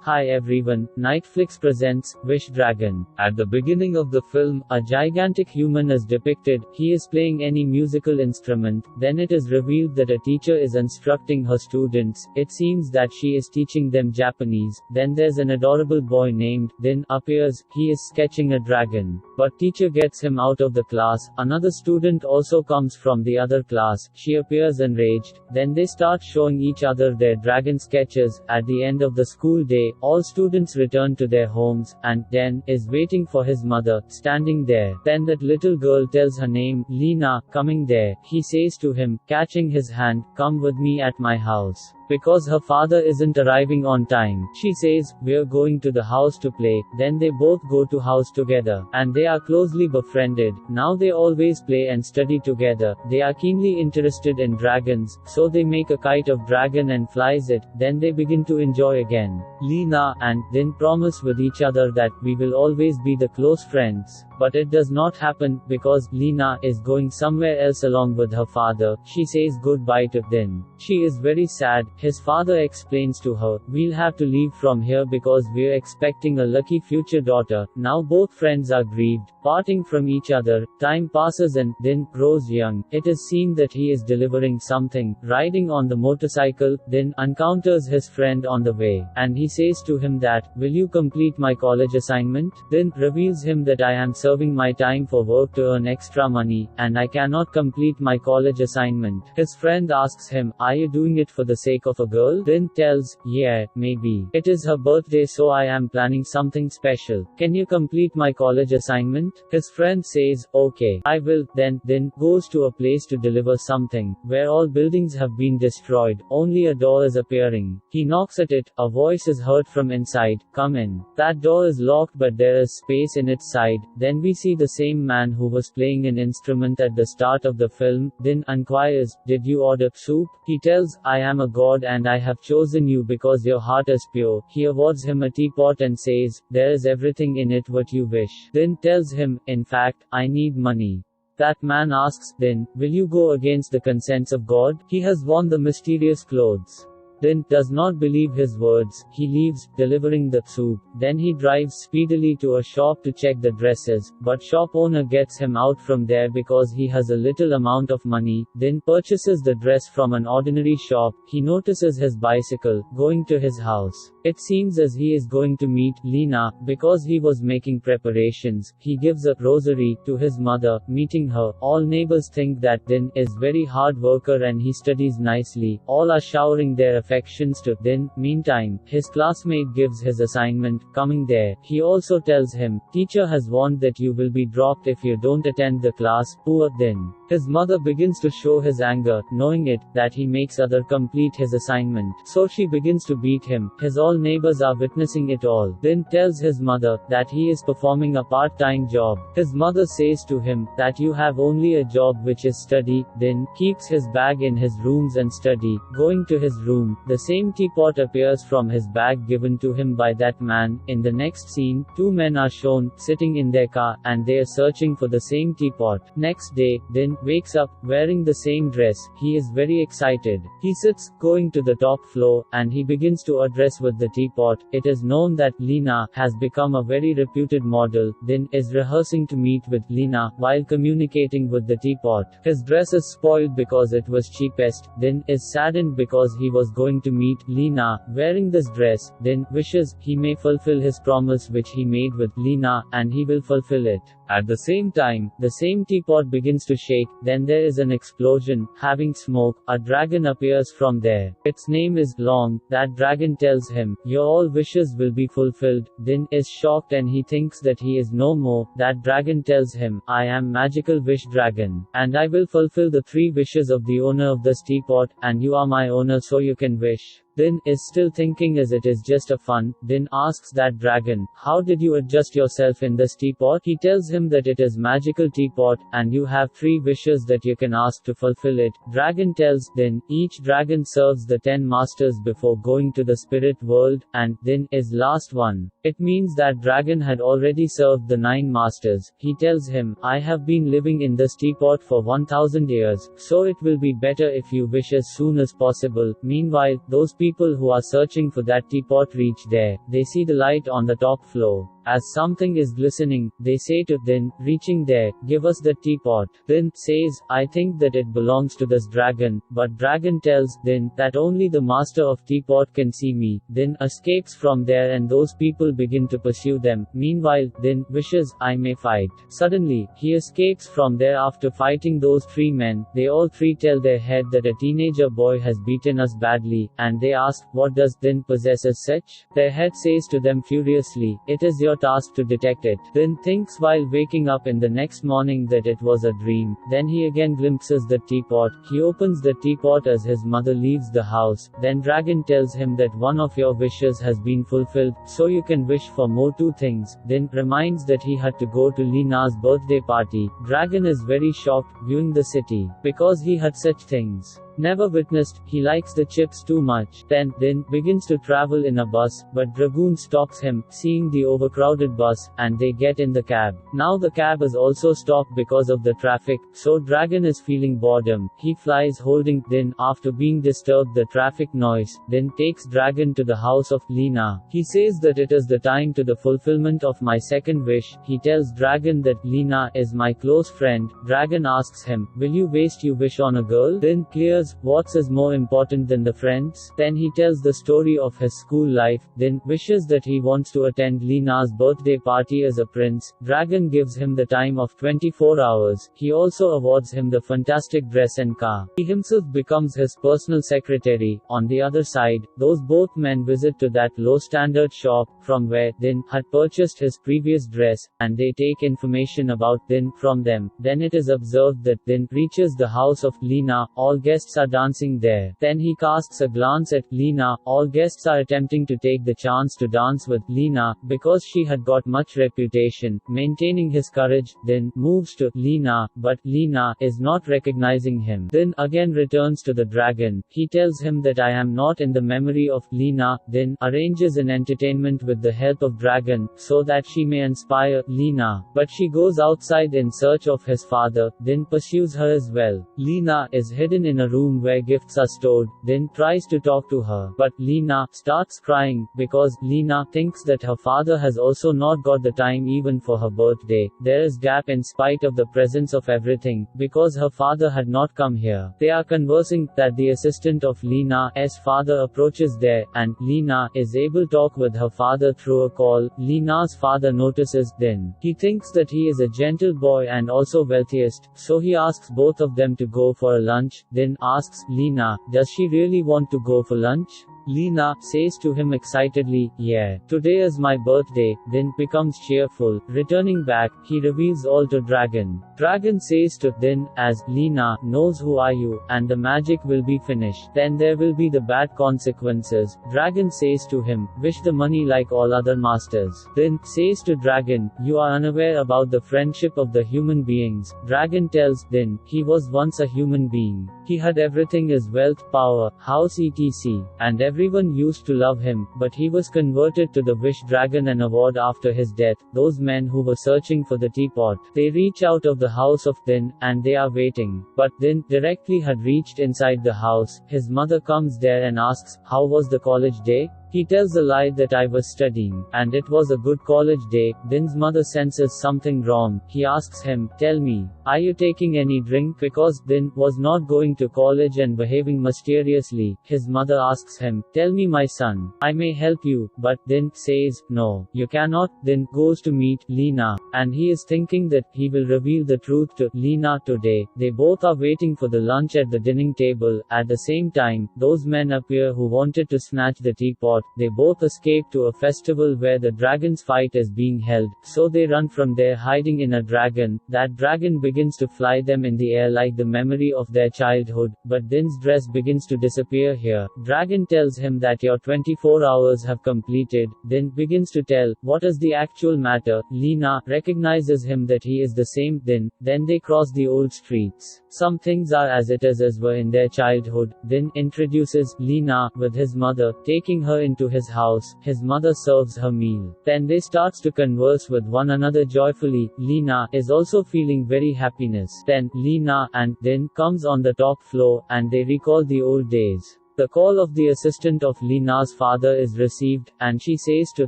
Hi everyone, Nightflix presents Wish Dragon. At the beginning of the film, a gigantic human is depicted. He is playing any musical instrument. Then it is revealed that a teacher is instructing her students. It seems that she is teaching them Japanese. Then there's an adorable boy named Din appears. He is sketching a dragon. But teacher gets him out of the class. Another student also comes from the other class. She appears enraged. Then they start showing each other their dragon sketches. At the end of the school day, all students return to their homes, and Dan is waiting for his mother, standing there. Then that little girl tells her name, Lina, coming there. He says to him, catching his hand, come with me at my house. Because her father isn't arriving on time, she says, we're going to the house to play. Then they both go to house together, and they are closely befriended. Now they always play and study together. They are keenly interested in dragons, so they make a kite of dragon and flies it. Then they begin to enjoy again. Lina and Din promise with each other that we will always be the close friends. But it does not happen, because Lina is going somewhere else along with her father. She says goodbye to Din. She is very sad. His father explains to her, we'll have to leave from here because we're expecting a lucky future daughter. Now both friends are grieved, parting from each other. Time passes and Din grows young. It is seen that he is delivering something. Riding on the motorcycle, Din encounters his friend on the way, and he says to him that, will you complete my college assignment? Din reveals him that I am serving my time for work to earn extra money, and I cannot complete my college assignment. His friend asks him, are you doing it for the sake of a girl? Din tells, yeah, maybe. It is her birthday, so I am planning something special. Can you complete my college assignment? His friend says, okay, I will. Then Din goes to a place to deliver something, where all buildings have been destroyed. Only a door is appearing. He knocks at it. A voice is heard from inside, come in. That door is locked, but there is space in its side. Then we see the same man who was playing an instrument at the start of the film. Din inquires, did you order soup? He tells, I am a god and I have chosen you because your heart is pure. He awards him a teapot and says, there is everything in it what you wish. Din tells him, in fact, I need money. That man asks, Din, will you go against the consents of God? He has worn the mysterious clothes. Din does not believe his words. He leaves, delivering the soup. Then he drives speedily to a shop to check the dresses, but shop owner gets him out from there because he has a little amount of money. Din purchases the dress from an ordinary shop. He notices his bicycle, going to his house. It seems as he is going to meet Lina, because he was making preparations. He gives a rosary to his mother, meeting her. All neighbors think that Din is very hard worker and he studies nicely. All are showering their affections to Din. Meantime, his classmate gives his assignment, coming there. He also tells him, teacher has warned that you will be dropped if you don't attend the class. Poor Din. His mother begins to show his anger, knowing it, that he makes other complete his assignment. So she begins to beat him. His all neighbors are witnessing it all. Din tells his mother that he is performing a part-time job. His mother says to him that you have only a job which is study. Din keeps his bag in his rooms and study. Going to his room, the same teapot appears from his bag given to him by that man. In the next scene, two men are shown, sitting in their car, and they are searching for the same teapot. Next day, Din wakes up, wearing the same dress. He is very excited. He sits, going to the top floor, and he begins to address with the teapot. It is known that Lina has become a very reputed model. Din is rehearsing to meet with Lina, while communicating with the teapot. His dress is spoiled because it was cheapest. Din is saddened because he was going to meet Lina, wearing this dress. Din wishes he may fulfill his promise which he made with Lina, and he will fulfill it. At the same time, the same teapot begins to shake. Then there is an explosion, having smoke. A dragon appears from there. Its name is Long. That dragon tells him, your all wishes will be fulfilled. Din is shocked and he thinks that he is no more. That dragon tells him, I am magical wish dragon, and I will fulfill the 3 wishes of the owner of this teapot, and you are my owner so you can wish. Din is still thinking as it is just a fun. Din asks that dragon, how did you adjust yourself in this teapot? He tells him that it is magical teapot, and you have 3 wishes that you can ask to fulfill it. Dragon tells Din, each dragon serves the 10 masters before going to the spirit world, and Din is last one. It means that dragon had already served the 9 masters. He tells him, I have been living in this teapot for 1000 years, so it will be better if you wish as soon as possible. Meanwhile, those people who are searching for that teapot reach there. They see the light on the top floor. As something is glistening, they say to Din, reaching there, give us the teapot. Din says, I think that it belongs to this dragon, but dragon tells Din that only the master of teapot can see me. Din escapes from there and those people begin to pursue them. Meanwhile, Din wishes, I may fight. Suddenly, he escapes from there after fighting those three men. They all three tell their head that a teenager boy has beaten us badly, and they ask, what does Din possess as such? Their head says to them furiously, it is your task to detect it. Din thinks while waking up in the next morning that it was a dream. Then he again glimpses the teapot. He opens the teapot as his mother leaves the house. Then dragon tells him that one of your wishes has been fulfilled, so you can wish for more two things. Din reminds that he had to go to Lina's birthday party. Dragon is very shocked, viewing the city, because he had such things never witnessed. He likes the chips too much. Then, Din begins to travel in a bus, but Dragoon stops him, seeing the overcrowded bus, and they get in the cab. Now the cab is also stopped because of the traffic, so Dragon is feeling boredom. He flies holding Din. After being disturbed the traffic noise, Din takes Dragon to the house of Lina. He says that it is the time to the fulfillment of my second wish. He tells Dragon that Lina is my close friend. Dragon asks him, will you waste your wish on a girl? Din clears, what's is more important than the friends? Then he tells the story of his school life, then wishes that he wants to attend Lina's birthday party as a prince. Dragon gives him the time of 24 hours. He also awards him the fantastic dress and car. He himself becomes his personal secretary. On the other side, those both men visit to that low-standard shop, from where Din had purchased his previous dress, and they take information about Din from them. Then it is observed that Din reaches the house of Lina. All guests are dancing there. Then he casts a glance at Lina. All guests are attempting to take the chance to dance with Lina, because she had got much reputation. Maintaining his courage, Din moves to Lina, but Lina is not recognizing him. Din again returns to the dragon. He tells him that I am not in the memory of Lina. Din arranges an entertainment with the help of dragon, so that she may inspire Lina. But she goes outside in search of his father. Din pursues her as well. Lina is hidden in a room where gifts are stored. Din tries to talk to her, but Lina starts crying, because Lina thinks that her father has also not got the time even for her birthday. There is gap in spite of the presence of everything, because her father had not come here. They are conversing, that the assistant of Lina's father approaches there, and Lina is able to talk with her father through a call. Lina's father notices Din. He thinks that he is a gentle boy and also wealthiest, so he asks both of them to go for a lunch. Din asks Lina, does she really want to go for lunch? Lina says to him excitedly, yeah, today is my birthday. Din becomes cheerful. Returning back, he reveals all to Dragon. Dragon says to Din, as Lina knows who are you, and the magic will be finished, then there will be the bad consequences. Dragon says to him, wish the money like all other masters. Din says to Dragon, you are unaware about the friendship of the human beings. Dragon tells Din, he was once a human being. He had everything as wealth, power, house etc. And everyone used to love him, but he was converted to the Wish Dragon and award after his death. Those men who were searching for the teapot, they reach out of the house of Din, and they are waiting. But Din directly had reached inside the house. His mother comes there and asks, how was the college day? He tells a lie that I was studying, and it was a good college day. Din's mother senses something wrong. He asks him, tell me, are you taking any drink? Because Din was not going to college and behaving mysteriously. His mother asks him, tell me my son, I may help you, but Din says, no, you cannot. Din goes to meet Lina, and he is thinking that he will reveal the truth to Lina today. They both are waiting for the lunch at the dining table. At the same time, those men appear who wanted to snatch the teapot. They both escape to a festival where the dragon's fight is being held, so they run from there hiding in a dragon. That dragon begins to fly them in the air like the memory of their childhood, but Din's dress begins to disappear here. Dragon tells him that your 24 hours have completed. Din begins to tell what is the actual matter. Lina recognizes him that he is the same Din. Then they cross the old streets. Some things are as it is as were in their childhood. Din introduces Lina with his mother, taking her into his house. His mother serves her meal. Then they starts to converse with one another joyfully. Lina is also feeling very happiness. Then Lina and Din comes on the top floor, and they recall the old days. The call of the assistant of Lina's father is received, and she says to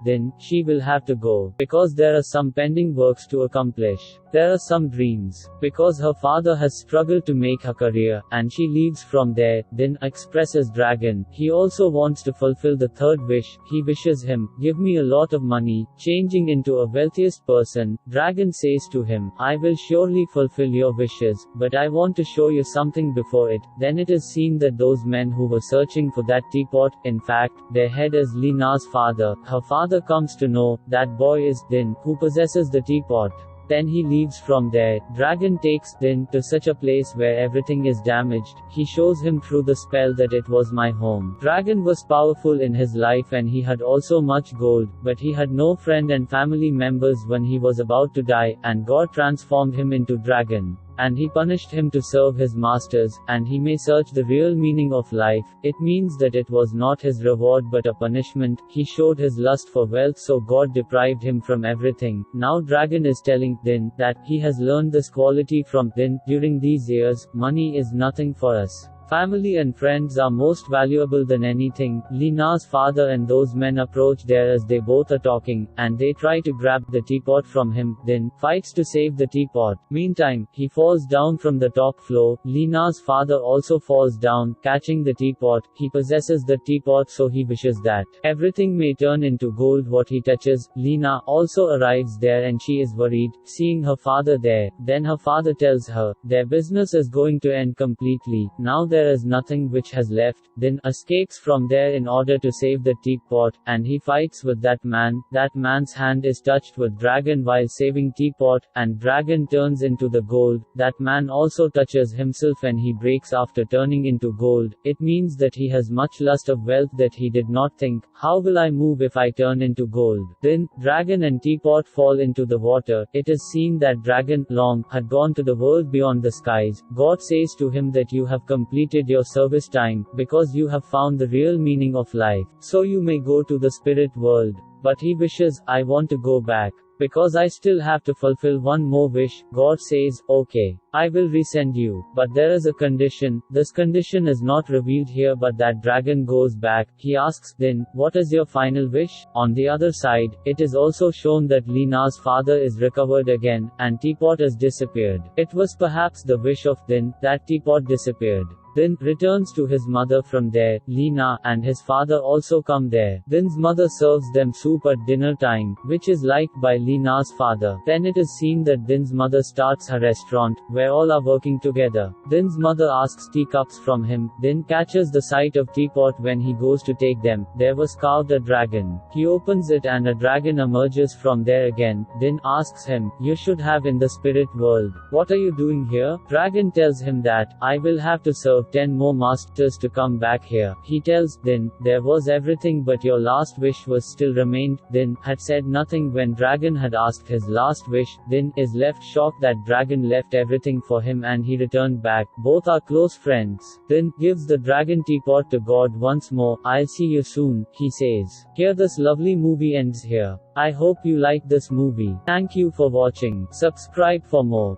Din, she will have to go, because there are some pending works to accomplish. There are some dreams, because her father has struggled to make her career, and she leaves from there. Din expresses Dragon. He also wants to fulfill the third wish. He wishes him, give me a lot of money, changing into a wealthiest person. Dragon says to him, I will surely fulfill your wishes, but I want to show you something before it. Then it is seen that those men who were searching for that teapot, in fact, their head is Lina's father. Her father comes to know that boy is Din, who possesses the teapot. Then he leaves from there. Dragon takes Din to such a place where everything is damaged. He shows him through the spell that it was my home. Dragon was powerful in his life and he had also much gold, but he had no friend and family members when he was about to die, and God transformed him into dragon. And he punished him to serve his masters, and he may search the real meaning of life. It means that it was not his reward but a punishment. He showed his lust for wealth, so God deprived him from everything. Now Dragon is telling Din that he has learned this quality from Din. During these years, money is nothing for us. Family and friends are most valuable than anything. Lina's father and those men approach there as they both are talking, and they try to grab the teapot from him. Din fights to save the teapot. Meantime, he falls down from the top floor. Lina's father also falls down, catching the teapot. He possesses the teapot, so he wishes that everything may turn into gold what he touches. Lina also arrives there and she is worried, seeing her father there. Then her father tells her, their business is going to end completely. Now there is nothing which has left. Din escapes from there in order to save the teapot, and he fights with that man. That man's hand is touched with dragon while saving teapot, and dragon turns into the gold. That man also touches himself and he breaks after turning into gold. It means that he has much lust of wealth that he did not think, how will I move if I turn into gold? Then, dragon and teapot fall into the water. It is seen that dragon, long, had gone to the world beyond the skies. God says to him that you have completed your service time, because you have found the real meaning of life. So you may go to the spirit world. But he wishes, I want to go back, because I still have to fulfill one more wish. God says, okay, I will resend you. But there is a condition. This condition is not revealed here, but that dragon goes back. He asks Din, what is your final wish? On the other side, it is also shown that Lina's father is recovered again, and teapot has disappeared. It was perhaps the wish of Din, that teapot disappeared. Din returns to his mother from there. Lina and his father also come there. Din's mother serves them soup at dinner time, which is liked by Lina's father. Then it is seen that Din's mother starts her restaurant, where all are working together. Din's mother asks teacups from him. Din catches the sight of teapot when he goes to take them. There was carved a dragon. He opens it and a dragon emerges from there again. Din asks him, you should have in the spirit world. What are you doing here? Dragon tells him that, I will have to serve 10 more masters to come back here. He tells Din, there was everything but your last wish was still remained. Din had said nothing when Dragon had asked his last wish. Din is left shocked that Dragon left everything for him and he returned back. Both are close friends. Din gives the dragon teapot to God once more. I'll see you soon, he says. Here this lovely movie ends here. I hope you like this movie. Thank you for watching. Subscribe for more.